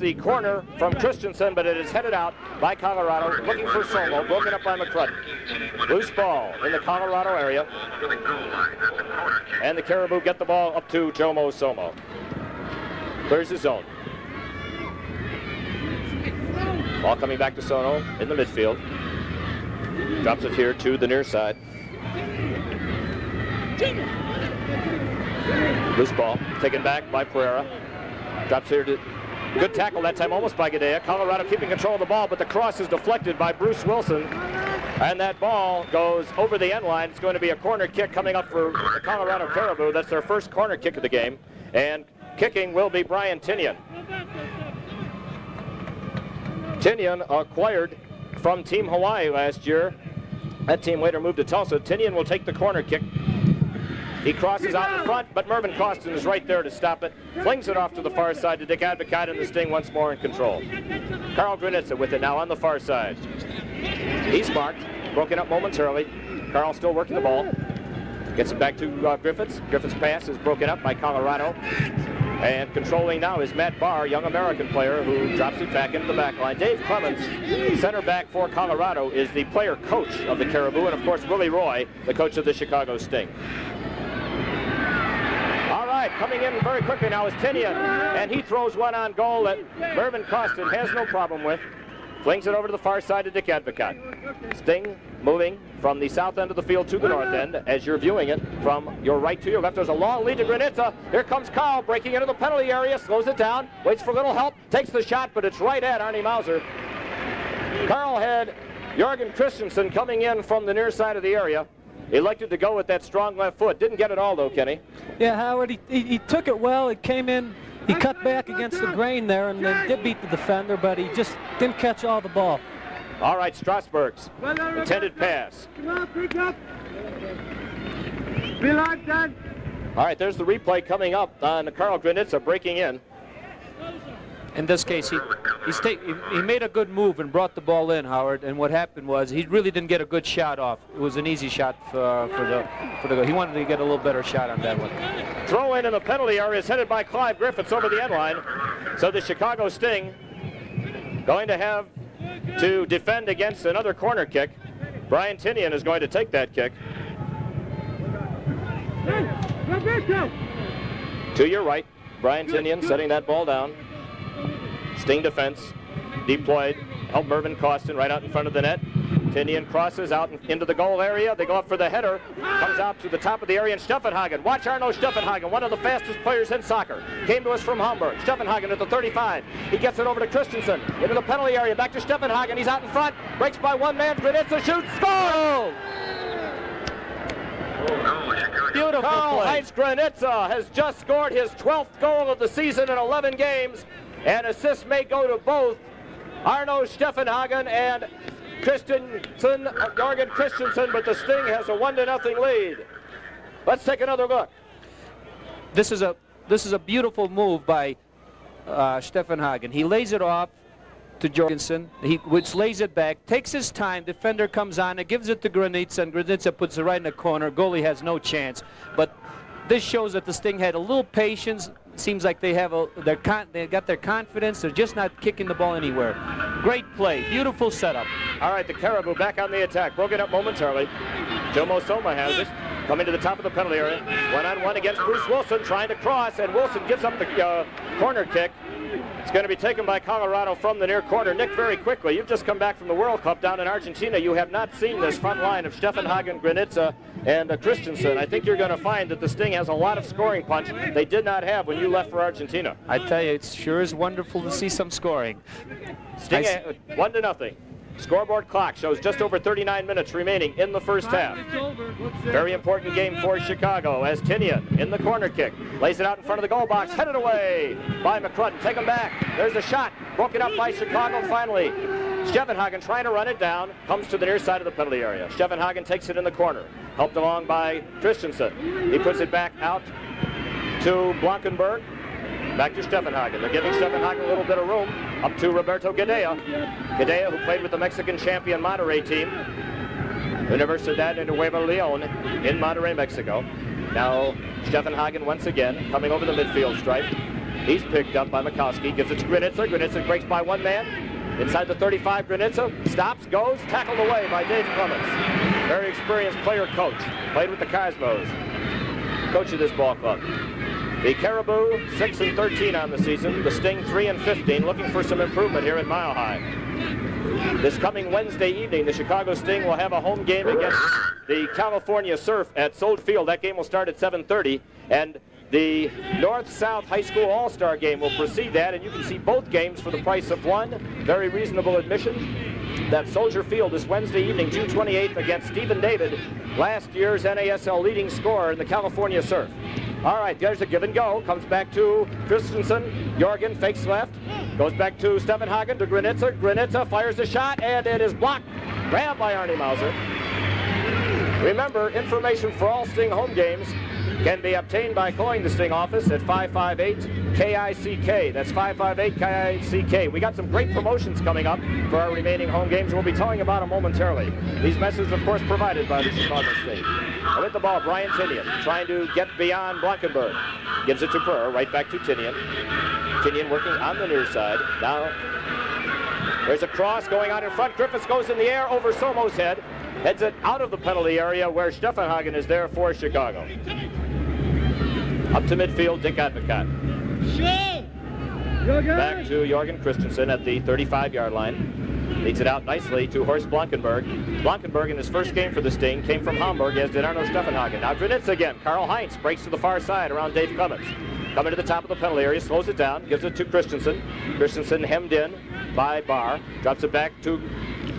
the corner from Christensen, but it is headed out by Colorado, looking for Somo, broken up by McCrudden. Loose ball in the Colorado area. And the Caribou get the ball up to Jomo Somo. Clears his zone. Ball coming back to Sono in the midfield. Drops it here to the near side. Loose ball taken back by Pereira. Drops here to... Good tackle that time, almost by Gadea. Colorado keeping control of the ball, but the cross is deflected by Bruce Wilson. And that ball goes over the end line. It's going to be a corner kick coming up for the Colorado Caribou. That's their first corner kick of the game. And kicking will be Brian Tinian. Tinian acquired from Team Hawaii last year. That team later moved to Tulsa. Tinian will take the corner kick. He crosses out in front, but Mervyn Costin is right there to stop it. Flings it off to the far side to Dick Advocat, and the Sting once more in control. Carl Granitza with it now on the far side. He's marked, broken up momentarily. Carl still working the ball. Gets it back to Griffiths. Griffiths' pass is broken up by Colorado. And controlling now is Matt Barr, young American player who drops it back into the back line. Dave Clemens, center back for Colorado, is the player coach of the Caribou, and of course Willie Roy, the coach of the Chicago Sting. All right, coming in very quickly now is Tinian, and he throws one on goal that Mervyn Costin has no problem with. Flings it over to the far side to Dick Advocat. Sting moving from the south end of the field to the north end as you're viewing it from your right to your left. There's a long lead to Granitza. Here comes Carl breaking into the penalty area, slows it down, waits for a little help, takes the shot, but it's right at Arnie Mauser. Carl had Jorgen Christensen coming in from the near side of the area. Elected to go with that strong left foot. Didn't get it all though, Kenny. Yeah, Howard, he took it well. It came in. He cut back against the grain there and then did beat the defender, but he just didn't catch all the ball. All right, Strasburg's intended pass. Come on, pick up. Be like that. All right, there's the replay coming up on Carl Granitza breaking in. In this case, he made a good move and brought the ball in, Howard. And what happened was he really didn't get a good shot off. It was an easy shot for the goal. He wanted to get a little better shot on that one. Throw in the penalty area is headed by Clive Griffiths over the end line. So the Chicago Sting going to have to defend against another corner kick. Brian Tinian is going to take that kick. To your right, Brian Tinian setting that ball down. Sting defense deployed, help Mervyn Costin right out in front of the net. Tinian crosses out into the goal area. They go up for the header. Comes out to the top of the area, and Steffenhagen. Watch Arno Steffenhagen, one of the fastest players in soccer. Came to us from Hamburg. Steffenhagen at the 35. He gets it over to Christensen. Into the penalty area. Back to Steffenhagen. He's out in front. Breaks by one man. Granitza shoots. Score! Beautiful Carl play. Heinz Granitza has just scored his 12th goal of the season in 11 games. And assists may go to both Arno Steffenhagen and Jorgen Christensen, but the Sting has a 1-0 lead. Let's take another look. This is a beautiful move by Steffenhagen. He lays it off to Jorgensen, which lays it back, takes his time, defender comes on, and gives it to Granitza, and Granitza puts it right in the corner. Goalie has no chance. But this shows that the Sting had a little patience. Seems like they have they got their confidence. They're just not kicking the ball anywhere. Great play, beautiful setup. All right, the Caribou back on the attack, broken up momentarily. Jomo Soma has it, coming to the top of the penalty area. One-on-one against Bruce Wilson, trying to cross, and Wilson gives up the corner kick. It's going to be taken by Colorado from the near corner. Nick, very quickly, you've just come back from the World Cup down in Argentina. You have not seen this front line of Steffenhagen, Granitza, and Christensen. I think you're going to find that the Sting has a lot of scoring punch they did not have when you left for Argentina. I tell you, it sure is wonderful to see some scoring. Sting 1-0. Scoreboard clock shows just over 39 minutes remaining in the first half. Very important game for Chicago as Tinian in the corner kick. Lays it out in front of the goal box, headed away by McCrudden. Take him back. There's a shot. Broken up by Chicago finally. Steffenhagen trying to run it down. Comes to the near side of the penalty area. Steffenhagen takes it in the corner. Helped along by Christensen. He puts it back out to Blankenberg. Back to Steffenhagen. They're giving Steffenhagen a little bit of room. Up to Roberto Gadea. Gadea, who played with the Mexican champion Monterrey team. Universidad de Nuevo Leon in Monterrey, Mexico. Now Steffenhagen once again coming over the midfield stripe. He's picked up by Mikowski, gives it to Granitza. Granitza breaks by one man. Inside the 35, Granitza stops, goes, tackled away by Dave Clements. Very experienced player coach. Played with the Cosmos. Coach of this ball club. The Caribou 6-13 on the season. The Sting 3-15, looking for some improvement here at Mile High. This coming Wednesday evening, the Chicago Sting will have a home game against the California Surf at Sold Field. That game will start at 7:30, and the North-South High School All-Star game will precede that, and you can see both games for the price of one. Very reasonable admission. That's Soldier Field this Wednesday evening, June 28th, against Stephen David, last year's NASL leading scorer in the California Surf. All right, there's a give and go. Comes back to Christensen. Jorgen fakes left. Goes back to Stevenhagen to Granitza. Granitza fires a shot, and it is blocked. Grabbed by Arnie Mauser. Remember, information for all Sting home games can be obtained by calling the Sting office at 558-KICK. That's 558-KICK. We got some great promotions coming up for our remaining home games. We'll be telling about them momentarily. These messages, of course, provided by the Chicago Sting. With the ball, Brian Tinian trying to get beyond Blankenberg. Gives it to Purr, right back to Tinian. Tinian working on the near side. Now, there's a cross going on in front. Griffiths goes in the air over Somo's head. Heads it out of the penalty area where Steffenhagen is there for Chicago. Up to midfield, Dick Advocat. Back to Jorgen Christensen at the 35-yard line. Leads it out nicely to Horst Blankenberg. Blankenberg in his first game for the Sting came from Hamburg, as did Arno Steffenhagen. Now Granitza again. Karl Heinz breaks to the far side around Dave Clements. Coming to the top of the penalty area, slows it down, gives it to Christensen. Christensen hemmed in by Barr. Drops it back to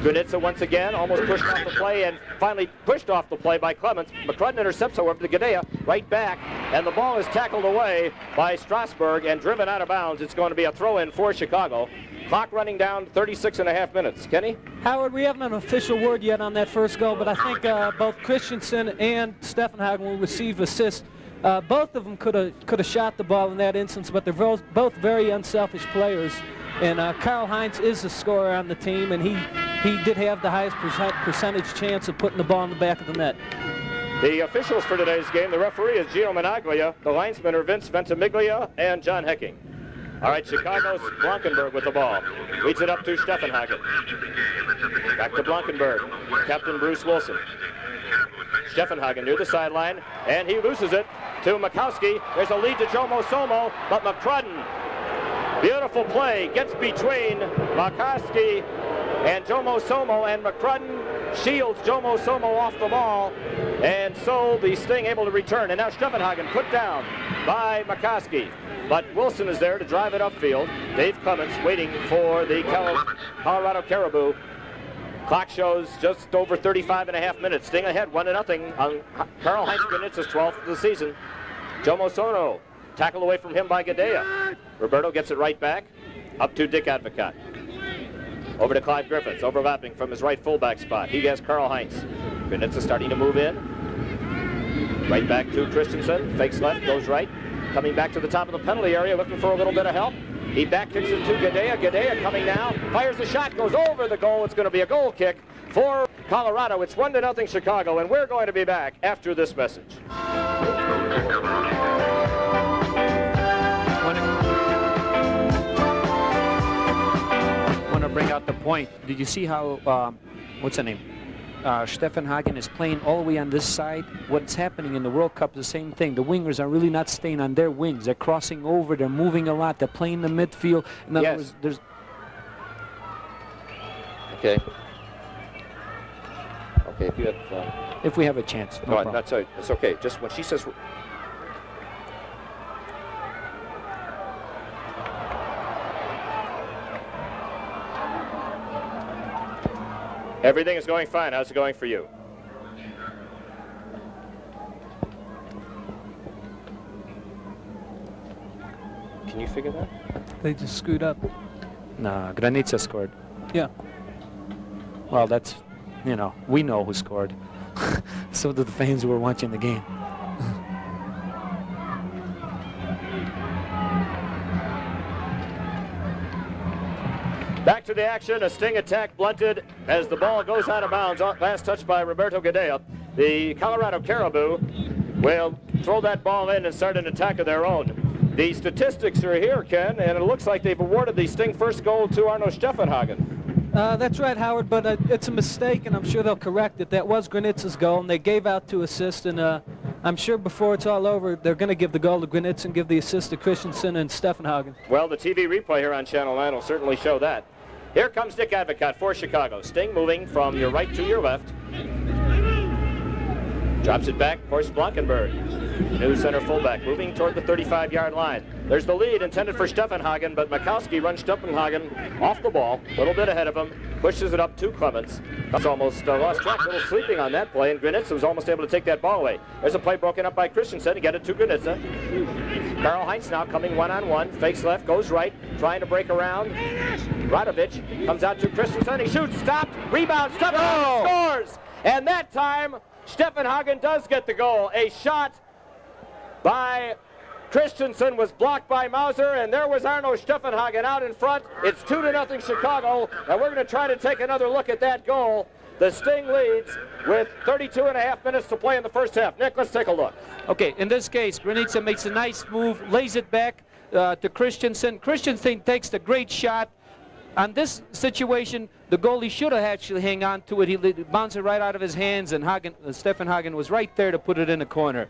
Granitza once again, almost pushed off the play, and finally pushed off the play by Clements. McCrudden intercepts, however, to Gadea, right back, and the ball is tackled away by Strasburg and driven out of bounds. It's going to be a throw-in for Chicago. Clock running down 36.5 minutes. Kenny? Howard, we haven't an official word yet on that first goal, but I think both Christensen and Steffenhagen will receive assists. Both of them could have shot the ball in that instance, but they're both very unselfish players. And Karl Heinz is the scorer on the team, and he did have the highest percentage chance of putting the ball in the back of the net. The officials for today's game, the referee is Gino Managlia, the linesmen are Vince Ventimiglia and John Hecking. All right, Chicago's Blankenberg with the ball. Leads it up to Steffenhagen. Back to Blankenberg. Captain Bruce Wilson. Steffenhagen near the sideline, and he loses it to Mikowski. There's a lead to Jomo Somo, but McCrudden, beautiful play, gets between Mikowski and Jomo Somo, and McCrudden shields Jomo Somo off the ball, and so the Sting able to return. And now Steffenhagen put down by Mikowski, but Wilson is there to drive it upfield. Dave Clements waiting for the Colorado Caribou. Clock shows just over 35.5 minutes. Sting ahead 1-0 on Karl Heinz Granitza's 12th of the season. Jomo Sono tackled away from him by Gadea. Roberto gets it right back up to Dick Advocat. Over to Clive Griffiths, overlapping from his right fullback spot. He has Karl Heinz. Granitza starting to move in. Right back to Christensen. Fakes left, goes right. Coming back to the top of the penalty area, looking for a little bit of help. He back kicks it to Gadea. Gadea coming now. Fires the shot, goes over the goal. It's going to be a goal kick for Colorado. It's 1-0 Chicago, and we're going to be back after this message. Want to bring out the point. Did you see how, what's the name? Steffenhagen is playing all the way on this side. What's happening in the World Cup is the same thing. The wingers are really not staying on their wings. They're crossing over. They're moving a lot. They're playing the midfield. In other words, there's... Okay. Okay, if you have... if we have a chance. No problem. That's it's okay. Just when she says... Everything is going fine. How's it going for you? Can you figure that? They just screwed up. No, Granitza scored. Yeah. Well, that's, you know, we know who scored. So did the fans who were watching the game. Back to the action, a Sting attack blunted as the ball goes out of bounds. Last touch by Roberto Gadea. The Colorado Caribou will throw that ball in and start an attack of their own. The statistics are here, Ken, and it looks like they've awarded the Sting first goal to Arno Steffenhagen. That's right, Howard, but it's a mistake, and I'm sure they'll correct it. That was Granitza's goal, and they gave out 2 assists, and I'm sure before it's all over, they're going to give the goal to Granitza and give the assist to Christensen and Steffenhagen. Well, the TV replay here on Channel 9 will certainly show that. Here comes Dick Advocaat for Chicago. Sting moving from your right to your left. Drops it back, Horst Blankenberg. New center fullback, moving toward the 35-yard line. There's the lead intended for Steffenhagen, but Mikowski runs Steffenhagen off the ball, a little bit ahead of him, pushes it up to Clemens. That's almost lost track, a little sleeping on that play, and Granitza was almost able to take that ball away. There's a play broken up by Christensen to get it to Granitza. Karl-Heinz now coming one-on-one, fakes left, goes right, trying to break around. Radovic comes out to Christensen, he shoots, stopped, rebound, Steffenhagen scores! And that time, Steffenhagen does get the goal. A shot by Christensen was blocked by Mauser, and there was Arno Steffenhagen out in front. It's 2-0 Chicago, and we're going to try to take another look at that goal. The Sting leads with 32.5 minutes to play in the first half. Nick, let's take a look. Okay, in this case, Granitza makes a nice move, lays it back to Christensen. Christensen takes the great shot. On this situation, the goalie should have actually hang on to it. He bounced it right out of his hands, and Steffenhagen was right there to put it in the corner.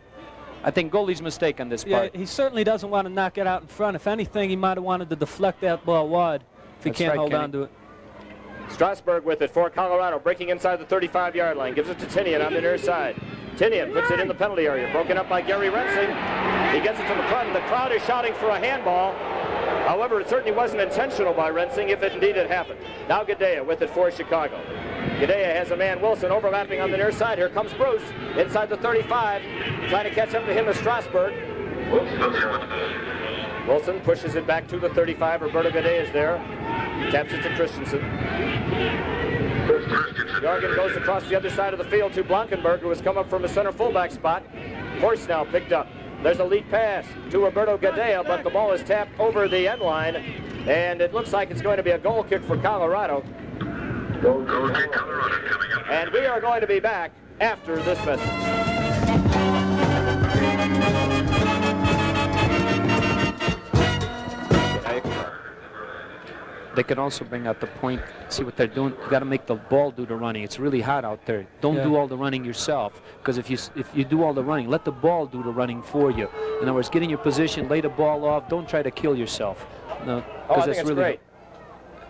I think goalie's mistake on this part. Yeah, he certainly doesn't want to knock it out in front. If anything, he might have wanted to deflect that ball wide if he can't hold on to it. Strasburg with it for Colorado, breaking inside the 35-yard line. Gives it to Tinian on the near side. Tinian puts it in the penalty area, broken up by Gary Rensing. He gets it to McCrudden. The crowd is shouting for a handball. However, it certainly wasn't intentional by Rensing, if it indeed had happened. Now Gadea with it for Chicago. Gadea has a man, Wilson, overlapping on the near side. Here comes Bruce inside the 35. Trying to catch up to him is Strasburg. Wilson pushes it back to the 35. Roberto Gadea is there. Taps it to Christensen. Jorgen goes across the other side of the field to Blankenberg, who has come up from a center fullback spot. Horst now picked up. There's a lead pass to Roberto Gadea, but the ball is tapped over the end line, and it looks like it's going to be a goal kick for Colorado. Goal kick, Colorado coming up. And we are going to be back after this message. They can also bring out the point, see what they're doing. You got to make the ball do the running. It's really hot out there. Don't do all the running yourself, because if you do all the running, let the ball do the running for you. In other words, get in your position, lay the ball off. Don't try to kill yourself. No, I think it's really great.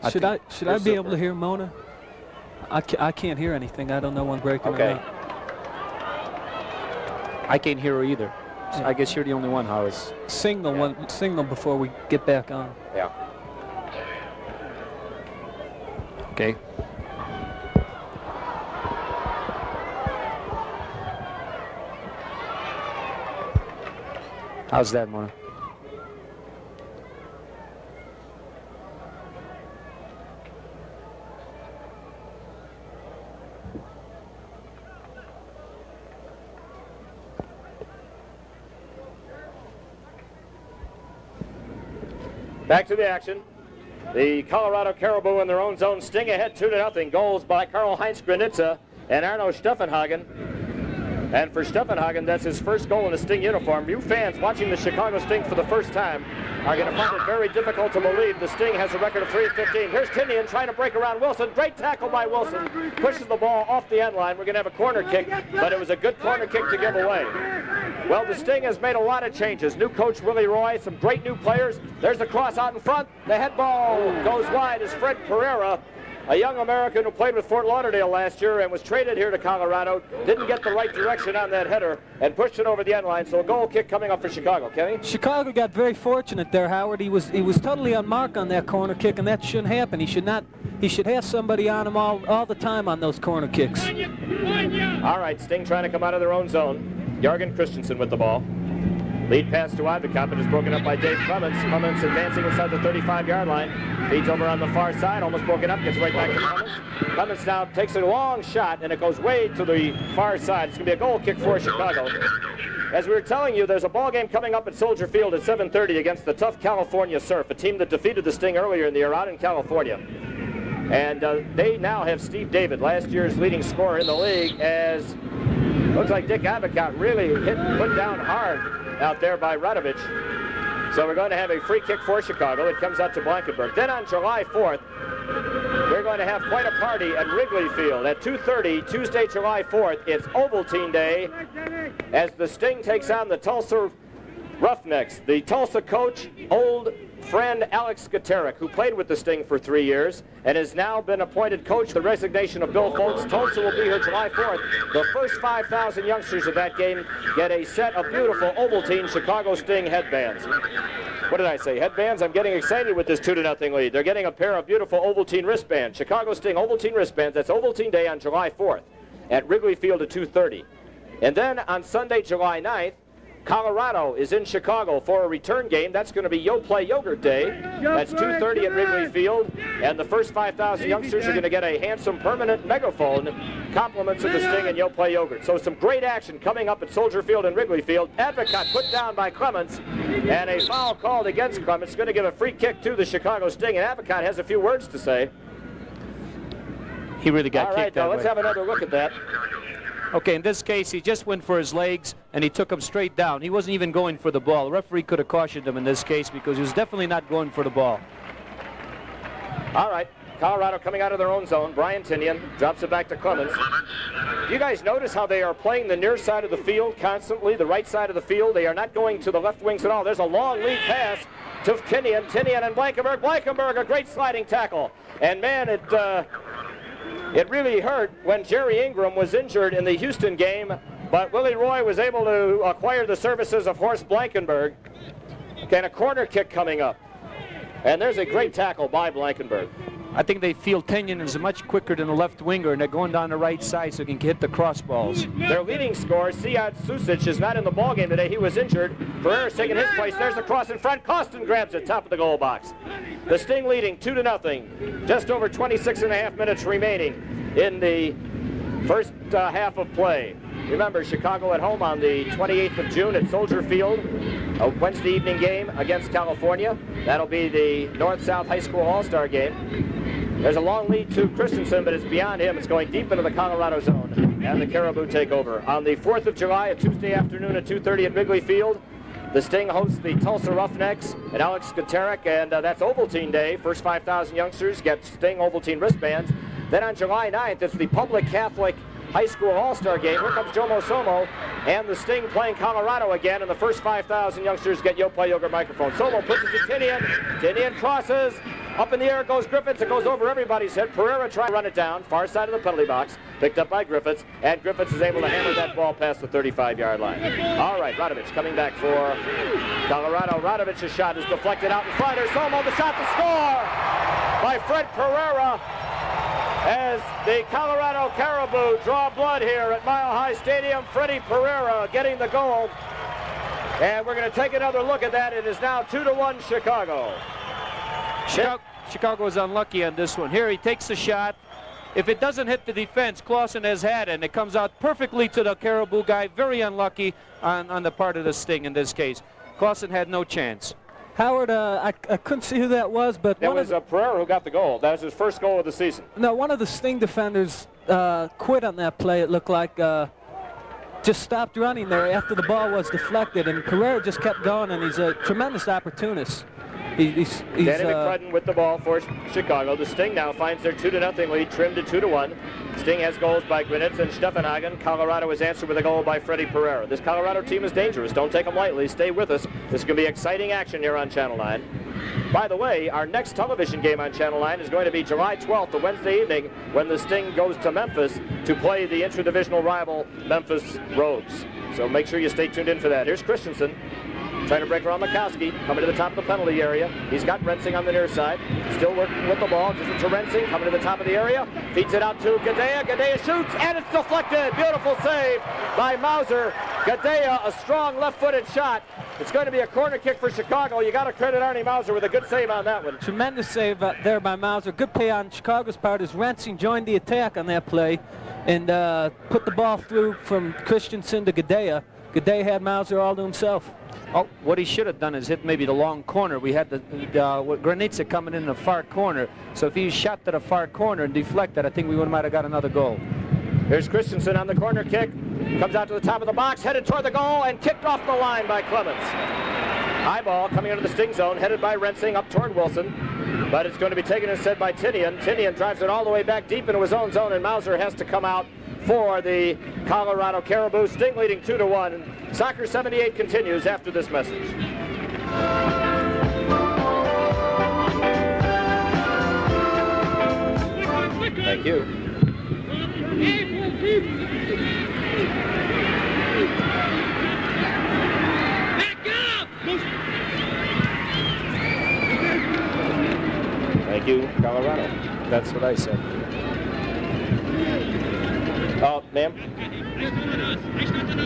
Should I be able to hear Mona? I can't hear anything. I don't know when breaking. Okay. I can't hear her either. So I guess you're the only one, Howard. Signal before we get back on. Yeah. Okay. How's that, Mona? Back to the action. The Colorado Caribou in their own zone, Sting ahead 2-0. Goals by Karl-Heinz Granitza and Arno Steffenhagen. And for Steffenhagen, that's his first goal in a Sting uniform. You fans watching the Chicago Sting for the first time are going to find it very difficult to believe the Sting has a record of 3-15. Here's Tinian trying to break around Wilson. Great tackle by Wilson. Pushes the ball off the end line. We're going to have a corner kick, but it was a good corner kick to give away. Well, the Sting has made a lot of changes. New coach Willie Roy, some great new players. There's the cross out in front. The head ball goes wide as Fred Pereira, a young American who played with Fort Lauderdale last year and was traded here to Colorado, didn't get the right direction on that header and pushed it over the end line. So a goal kick coming up for Chicago. Kenny? Chicago got very fortunate there, Howard. He was totally on mark on that corner kick, and that shouldn't happen. He should have somebody on him all the time on those corner kicks. All right, Sting trying to come out of their own zone. Jorgen Christensen with the ball. Lead pass to Advocaat, but is broken up by Dave Clemens. Clemens advancing inside the 35-yard line. Feeds over on the far side, almost broken up, gets right back to Clemens. Clemens now takes a long shot, and it goes way to the far side. It's going to be a goal kick for Chicago. As we were telling you, there's a ball game coming up at Soldier Field at 7:30 against the tough California Surf, a team that defeated the Sting earlier in the year out in California. And they now have Steve David, last year's leading scorer in the league, as looks like Dick Advocaat really put down hard out there by Radovic. So we're going to have a free kick for Chicago. It comes out to Blankenberg. Then on July 4th, we're going to have quite a party at Wrigley Field at 2:30, Tuesday, July 4th. It's Ovaltine Day as the Sting takes on the Tulsa Roughnecks. The Tulsa coach, old friend Alex Skaterick, who played with the Sting for 3 years and has now been appointed coach. The resignation of Bill Foltz. Tulsa will be here July 4th. The first 5,000 youngsters of that game get a set of beautiful Ovaltine Chicago Sting headbands. What did I say? Headbands? I'm getting excited with this 2-0 lead. They're getting a pair of beautiful Ovaltine wristbands. Chicago Sting Ovaltine wristbands. That's Ovaltine Day on July 4th at Wrigley Field at 2:30. And then on Sunday, July 9th, Colorado is in Chicago for a return game. That's going to be Yo Play Yogurt Day. That's 2:30 at Wrigley Field. And the first 5,000 youngsters are going to get a handsome permanent megaphone, compliments of the Sting and Yo Play Yogurt. So some great action coming up at Soldier Field and Wrigley Field. Advocat put down by Clements, and a foul called against Clements. Going to give a free kick to the Chicago Sting, and Advocat has a few words to say. He really got kicked. All right, now let's have another look at that. Okay, in this case, he just went for his legs, and he took him straight down. He wasn't even going for the ball. The referee could have cautioned him in this case because he was definitely not going for the ball. All right, Colorado coming out of their own zone. Brian Tinian drops it back to Clements. Do you guys notice how they are playing the near side of the field constantly, the right side of the field? They are not going to the left wings at all. There's a long lead pass to Tinian. Tinian and Blankenberg. Blankenberg, a great sliding tackle. And man, it really hurt when Jerry Ingram was injured in the Houston game, but Willie Roy was able to acquire the services of Horst Blankenberg. And a corner kick coming up. And there's a great tackle by Blankenberg. I think they feel Tinian is much quicker than the left winger, and they're going down the right side so he can hit the crossballs. Their leading scorer, Sead Susic, is not in the ballgame today. He was injured. Pereira's taking his place. There's the cross in front. Costin grabs it, top of the goal box. The Sting leading 2-0. Just over 26.5 minutes remaining in the first half of play. Remember, Chicago at home on the 28th of June at Soldier Field. A Wednesday evening game against California. That'll be the North-South High School All-Star game. There's a long lead to Christensen, but it's beyond him. It's going deep into the Colorado zone, and the Caribou take over. On the 4th of July, a Tuesday afternoon at 2:30 at Wrigley Field, the Sting hosts the Tulsa Roughnecks and Alex Skaterick, and that's Ovaltine Day. First 5,000 youngsters get Sting Ovaltine wristbands. Then on July 9th, it's the Public Catholic High School All-Star Game. Here comes Jomo Somo and the Sting playing Colorado again, and the first 5,000 youngsters get Yo Play Yogurt microphone. Somo puts it to Tinian. Tinian crosses. Up in the air goes Griffiths. It goes over everybody's head. Pereira trying to run it down. Far side of the penalty box. Picked up by Griffiths. And Griffiths is able to hammer that ball past the 35-yard line. All right, Radovich coming back for Colorado. Radovich's shot is deflected out in front. There's Somo, the shot to score by Fred Pereira. As the Colorado Caribou draw blood here at Mile High Stadium, Freddie Pereira getting the goal. And we're going to take another look at that. It is now 2-1 Chicago. Chicago is unlucky on this one. Here he takes the shot. If it doesn't hit the defense, Clausen has had it, and it comes out perfectly to the Caribou guy. Very unlucky on the part of the Sting in this case. Clausen had no chance. Howard, I couldn't see who that was, but that was Pereira who got the goal. That was his first goal of the season. No, one of the Sting defenders quit on that play. It looked like just stopped running there after the ball was deflected, and Pereira just kept going, and he's a tremendous opportunist. Danny McCrudden with the ball for Chicago. The Sting now finds their 2-0 lead, trimmed to 2-1. Sting has goals by Gwinnett and Steffenhagen. Colorado is answered with a goal by Freddie Pereira. This Colorado team is dangerous. Don't take them lightly. Stay with us. This is going to be exciting action here on Channel 9. By the way, our next television game on Channel 9 is going to be July 12th, a Wednesday evening, when the Sting goes to Memphis to play the interdivisional rival Memphis Rogues. So make sure you stay tuned in for that. Here's Christensen. Trying to break around Mikowski, coming to the top of the penalty area. He's got Rensing on the near side. Still working with the ball. Gives it to Rensing, coming to the top of the area. Feeds it out to Gadea. Gadea shoots, and it's deflected. Beautiful save by Mauser. Gadea, a strong left-footed shot. It's going to be a corner kick for Chicago. You got to credit Arnie Mauser with a good save on that one. Tremendous save there by Mauser. Good play on Chicago's part as Rensing joined the attack on that play and put the ball through from Christensen to Gadea. Gadea had Mauser all to himself. Oh, what he should have done is hit maybe the long corner. We had the Granitza coming in the far corner. So if he shot to the far corner and deflected, I think we might have got another goal. Here's Christensen on the corner kick. Comes out to the top of the box, headed toward the goal, and kicked off the line by Clements. High ball coming into the sting zone, headed by Rensing up toward Wilson. But it's going to be taken instead by Tinian. Tinian drives it all the way back deep into his own zone, and Mauser has to come out for the Colorado Caribou. Sting leading 2-1. Soccer 78 continues after this message. Thank you. Thank you, Colorado. That's what I said. Ma'am,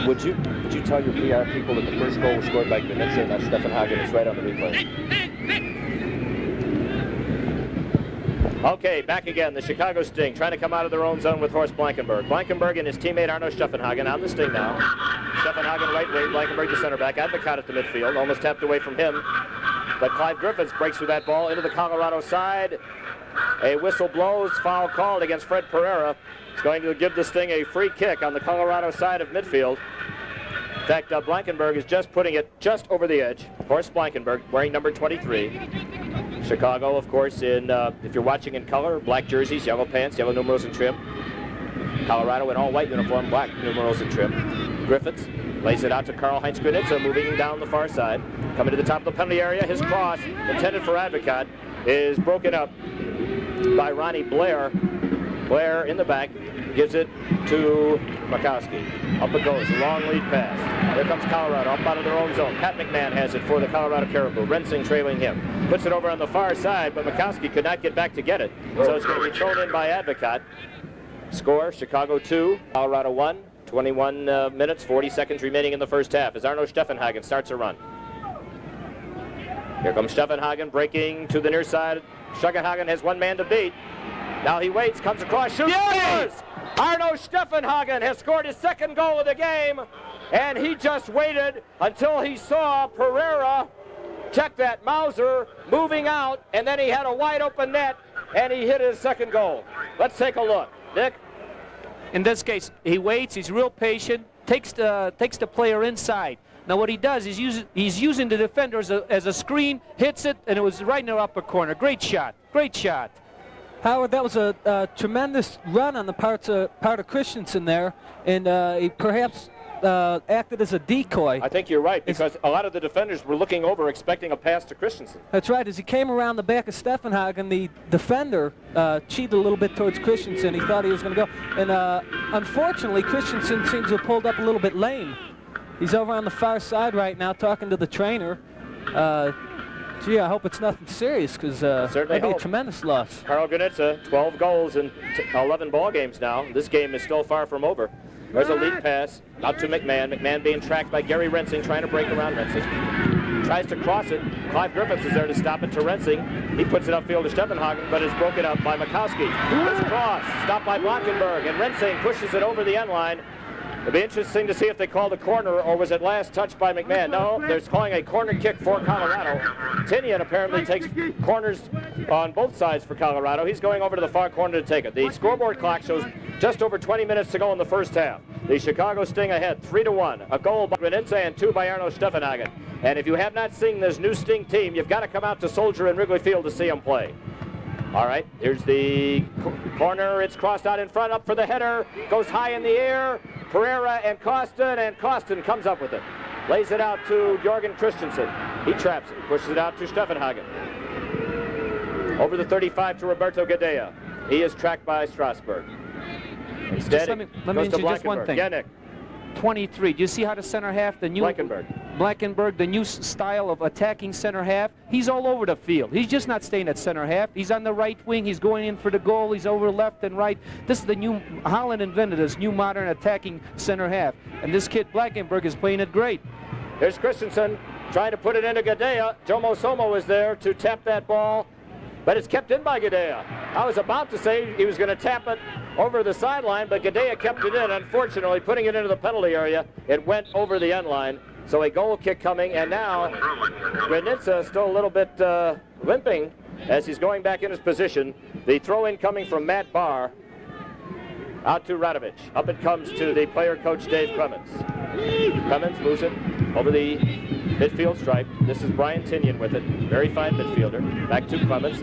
would you tell your PR people that the first goal was scored by Granitza and not Stefan Hagen? It's right on the replay. Okay, back again. The Chicago Sting trying to come out of their own zone with Horst Blankenberg. Blankenberg and his teammate Arno Steffenhagen on the Sting now. Steffenhagen right wing, Blankenberg the center back. Advocat at the midfield, almost tapped away from him. But Clive Griffiths breaks through that ball into the Colorado side. A whistle blows, foul called against Fred Pereira. It's going to give this thing a free kick on the Colorado side of midfield. In fact, Blankenberg is just putting it just over the edge. Horst Blankenberg wearing number 23. Chicago, of course, in, if you're watching in color, black jerseys, yellow pants, yellow numerals and trim. Colorado in all white uniform, black numerals and trim. Griffiths lays it out to Karl-Heinz Granitza, moving down the far side. Coming to the top of the penalty area, his cross, intended for Advocat, is broken up by Ronnie Blair. Blair in the back gives it to Makowski. Up it goes, a long lead pass. Here comes Colorado, up out of their own zone. Pat McMahon has it for the Colorado Caribou. Rensing trailing him. Puts it over on the far side, but Makowski could not get back to get it. So it's going to be thrown in by Advocat. Score, Chicago 2, Colorado 1. 21 minutes, 40 seconds remaining in the first half as Arno Steffenhagen starts a run. Here comes Steffenhagen breaking to the near side. Steffenhagen has one man to beat. Now he waits, comes across, shoots, scores! Arno Steffenhagen has scored his second goal of the game, and he just waited until he saw Pereira, check that, Mauser, moving out, and then he had a wide open net, and he hit his second goal. Let's take a look. Nick? In this case, he waits, he's real patient, takes the player inside. Now what he does is he's using the defender as a screen, hits it, and it was right in the upper corner. Great shot, great shot. Howard, that was a tremendous run on the part of Christensen there, and he perhaps acted as a decoy. I think you're right, because a lot of the defenders were looking over expecting a pass to Christensen. That's right. As he came around the back of Steffenhagen, the defender cheated a little bit towards Christensen. He thought he was going to go. And unfortunately, Christensen seems to have pulled up a little bit lame. He's over on the far side right now talking to the trainer. Gee, I hope it's nothing serious, because that'd be a tremendous loss. Karl Granitza, 12 goals in 11 ball games now. This game is still far from over. There's a lead pass out to McMahon. McMahon being tracked by Gary Rensing, trying to break around Rensing. Tries to cross it. Clive Griffiths is there to stop it to Rensing. He puts it upfield to Steffenhagen, but is broken up by Makowski. This cross, stopped by Blankenberg, and Rensing pushes it over the end line. It'll be interesting to see if they called a corner, or was it last touched by McMahon. No, they're calling a corner kick for Colorado. Tinian apparently takes corners on both sides for Colorado. He's going over to the far corner to take it. The scoreboard clock shows just over 20 minutes to go in the first half. The Chicago Sting ahead, 3-1. A goal by Granitza and 2 by Arno Steffenhagen. And if you have not seen this new Sting team, you've got to come out to Soldier and Wrigley Field to see them play. All right, here's the corner. It's crossed out in front, up for the header. Goes high in the air. Pereira and Costin comes up with it. Lays it out to Jorgen Christensen. He traps it, pushes it out to Steffenhagen. Over the 35 to Roberto Gadea. He is tracked by Strasburg. Instead, let me goes to mention just one Blankenberg. thing. Yeah, Nick. 23. Do you see how the center half, the new Blankenberg, the new style of attacking center half? He's all over the field. He's just not staying at center half. He's on the right wing. He's going in for the goal. He's over left and right. This is the new, Holland invented this new modern attacking center half. And this kid Blankenberg is playing it great. There's Christensen trying to put it into Gadea. Jomo Somo is there to tap that ball, but it's kept in by Gadea. I was about to say he was going to tap it over the sideline, but Gadea kept it in. Unfortunately, putting it into the penalty area, it went over the end line. So a goal kick coming, and now Granitza still a little bit limping as he's going back in his position. The throw-in coming from Matt Barr out to Radovich. Up it comes to the player coach Dave Clemens. Clemens moves it over the midfield stripe. This is Brian Tinian with it. Very fine midfielder. Back to Clements.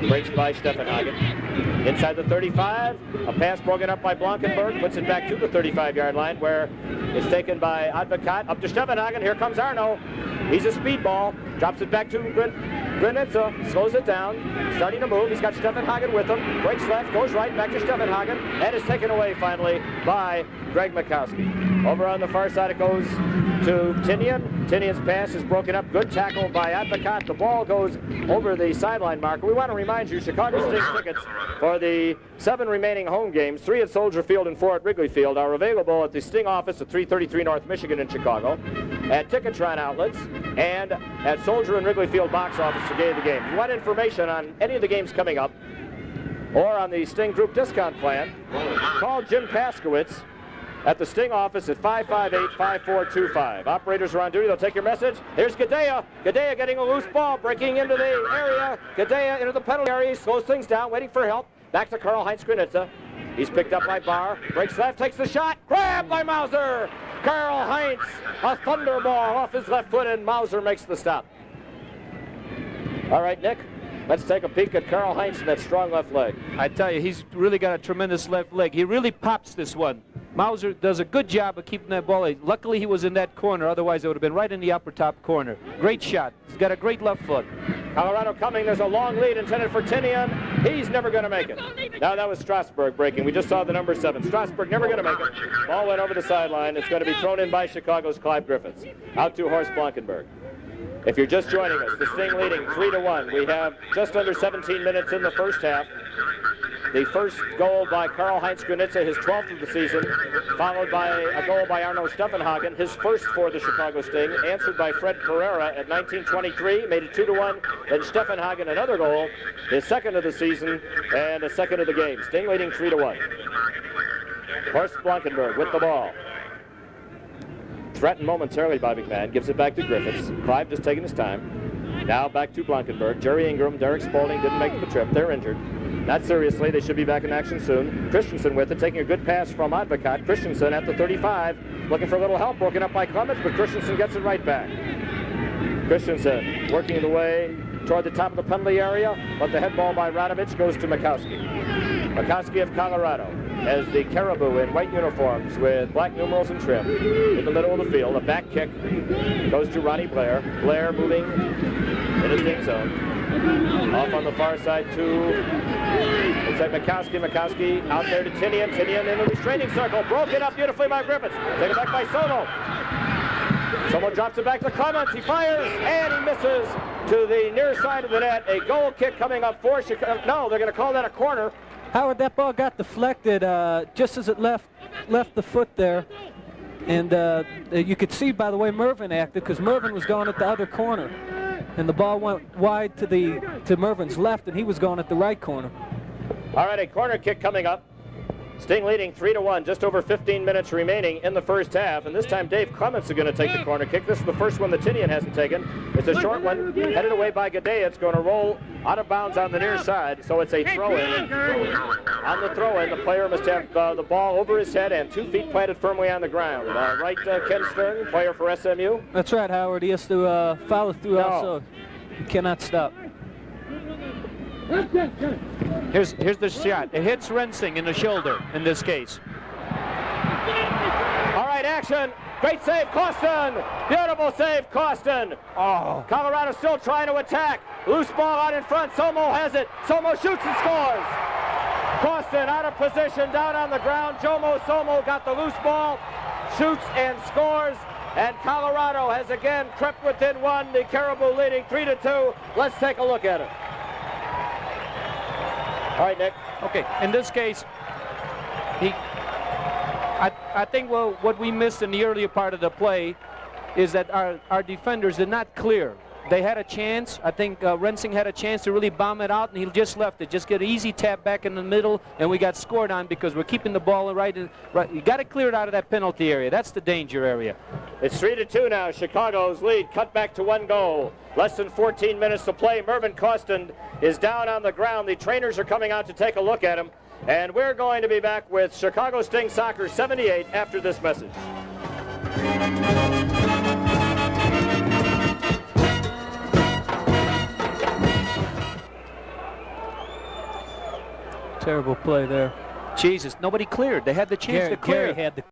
Breaks by Steffenhagen. Inside the 35. A pass broken up by Blankenberg. Puts it back to the 35-yard line where it's taken by Advocat. Up to Steffenhagen. Here comes Arno. He's a speedball. Drops it back to Granitza. Slows it down. Starting to move. He's got Steffenhagen with him. Breaks left. Goes right. Back to Steffenhagen. And is taken away finally by Greg Mikowski. Over on the far side it goes to Tinian. Tinian's pass is broken up. Good tackle by Advocat. The ball goes over the sideline marker. We want to remind you, Chicago Sting tickets for the 7 remaining home games, 3 at Soldier Field and 4 at Wrigley Field, are available at the Sting office at 333 North Michigan in Chicago, at Ticketron outlets, and at Soldier and Wrigley Field box office the day of the game. If you want information on any of the games coming up, or on the Sting Group discount plan, call Jim Paskowitz at the Sting office at 558-5425. Operators are on duty. They'll take your message. Here's Gadea. Gadea getting a loose ball, breaking into the area. Gadea into the penalty area. He slows things down, waiting for help. Back to Karl-Heinz Granitza. He's picked up by Barr. Breaks left, takes the shot. Grabbed by Mauser. Karl-Heinz, a thunderball off his left foot, and Mauser makes the stop. All right, Nick. Let's take a peek at Karl-Heinz and that strong left leg. I tell you, he's really got a tremendous left leg. He really pops this one. Mauser does a good job of keeping that ball. Luckily, he was in that corner. Otherwise, it would have been right in the upper top corner. Great shot. He's got a great left foot. Colorado coming. There's a long lead intended for Tinian. He's never going to make it. Now that was Strasburg breaking. We just saw the number 7. Strasburg never going to make it. Ball went over the sideline. It's going to be thrown in by Chicago's Clive Griffiths. Out to Horst Blankenberg. If you're just joining us, the Sting leading 3-1. We have just under 17 minutes in the first half. The first goal by Karl-Heinz Granitza, his 12th of the season, followed by a goal by Arno Steffenhagen, his first for the Chicago Sting, answered by Fred Pereira at 1923, made it 2-1. Then Steffenhagen, another goal, his second of the season and a second of the game. Sting leading 3-1. Horst Blankenberg with the ball. Threatened momentarily by McMahon, gives it back to Griffiths. Clive just taking his time. Now back to Blankenberg. Jerry Ingram, Derek Spaulding didn't make the trip. They're injured. Not seriously. They should be back in action soon. Christensen with it, taking a good pass from Advocat. Christensen at the 35, looking for a little help, broken up by Clements, but Christensen gets it right back. Christensen working the way toward the top of the penalty area, but the head ball by Radovich goes to Mikowski. Mikowski of Colorado as the Caribou in white uniforms with black numerals and trim in the middle of the field. A back kick goes to Ronnie Blair. Blair moving in his Sting zone. Off on the far side to inside Mikowski. Mikowski out there to Tinian. Tinian in the restraining circle. Broken up beautifully by Griffiths. Taken back by Soto. Someone drops it back to Clements. He fires and he misses to the near side of the net. A goal kick coming up for Chicago. No, they're going to call that a corner. Howard, that ball got deflected just as it left the foot there. And you could see by the way Mervin acted, because Mervin was going at the other corner. And the ball went wide to Mervin's left, and he was going at the right corner. All right, a corner kick coming up. Sting leading 3-1, just over 15 minutes remaining in the first half. And this time Dave Clements is going to take the corner kick. This is the first one that Tinian hasn't taken. It's a short one, headed away by Gadea. It's going to roll out of bounds on the near side, so it's a throw-in. On the throw-in, the player must have the ball over his head and 2 feet planted firmly on the ground. Right, Ken Stern, player for SMU? That's right, Howard. He has to follow through also. He cannot stop. Here's the shot. It hits Rensing in the shoulder in this case. All right, action. Great save, Costin. Beautiful save, Costin. Oh. Colorado still trying to attack. Loose ball out in front. Somo has it. Somo shoots and scores. Costin out of position, down on the ground. Jomo Somo got the loose ball, shoots and scores. And Colorado has again crept within 1. The Caribou leading 3-2. Let's take a look at it. All right, Nick. Okay, in this case, I think what we missed in the earlier part of the play is that our defenders did not clear. They had a chance. I think Rensing had a chance to really bomb it out, and he just left it. Just get an easy tap back in the middle, and we got scored on because we're keeping the ball right. You got to clear it out of that penalty area. That's the danger area. It's 3-2 now. Chicago's lead cut back to 1 goal. Less than 14 minutes to play. Mervin Costin is down on the ground. The trainers are coming out to take a look at him. And we're going to be back with Chicago Sting Soccer 78 after this message. Terrible play there. Jesus, nobody cleared. They had the chance to clear. Gary had the